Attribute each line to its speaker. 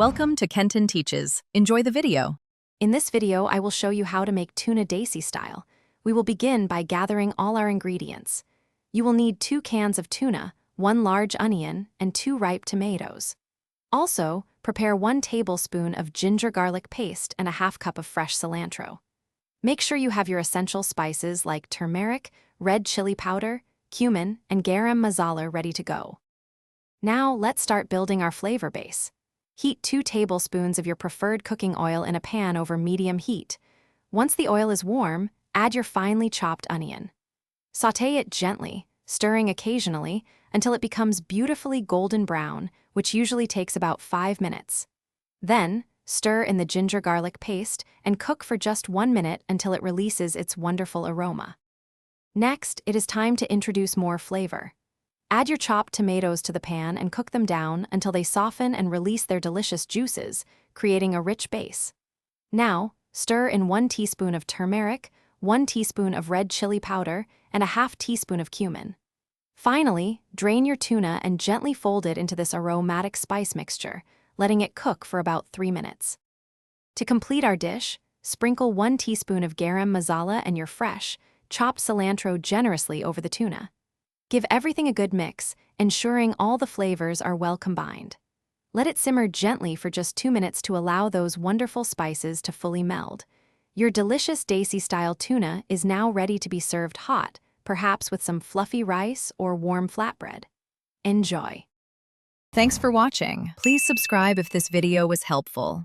Speaker 1: Welcome to Kenton Teaches. Enjoy the video.
Speaker 2: In this video, I will show you how to make tuna Desi style. We will begin by gathering all our ingredients. You will need 2 cans of tuna, 1 large onion, and 2 ripe tomatoes. Also, prepare 1 tablespoon of ginger garlic paste and a half cup of fresh cilantro. Make sure you have your essential spices like turmeric, red chili powder, cumin, and garam masala ready to go. Now, let's start building our flavor base. Heat 2 tablespoons of your preferred cooking oil in a pan over medium heat. Once the oil is warm, add your finely chopped onion. Sauté it gently, stirring occasionally until it becomes beautifully golden brown, which usually takes about 5 minutes. Then, stir in the ginger garlic paste and cook for just 1 minute until it releases its wonderful aroma. Next, it is time to introduce more flavor. Add your chopped tomatoes to the pan and cook them down until they soften and release their delicious juices, creating a rich base. Now, stir in 1 teaspoon of turmeric, 1 teaspoon of red chili powder, and a half teaspoon of cumin. Finally, drain your tuna and gently fold it into this aromatic spice mixture, letting it cook for about 3 minutes. To complete our dish, sprinkle 1 teaspoon of garam masala and your fresh, chopped cilantro generously over the tuna. Give everything a good mix, ensuring all the flavors are well combined. Let it simmer gently for just 2 minutes to allow those wonderful spices to fully meld. Your delicious Desi-style tuna is now ready to be served hot, perhaps with some fluffy rice or warm flatbread. Enjoy!
Speaker 1: Thanks for watching. Please subscribe if this video was helpful.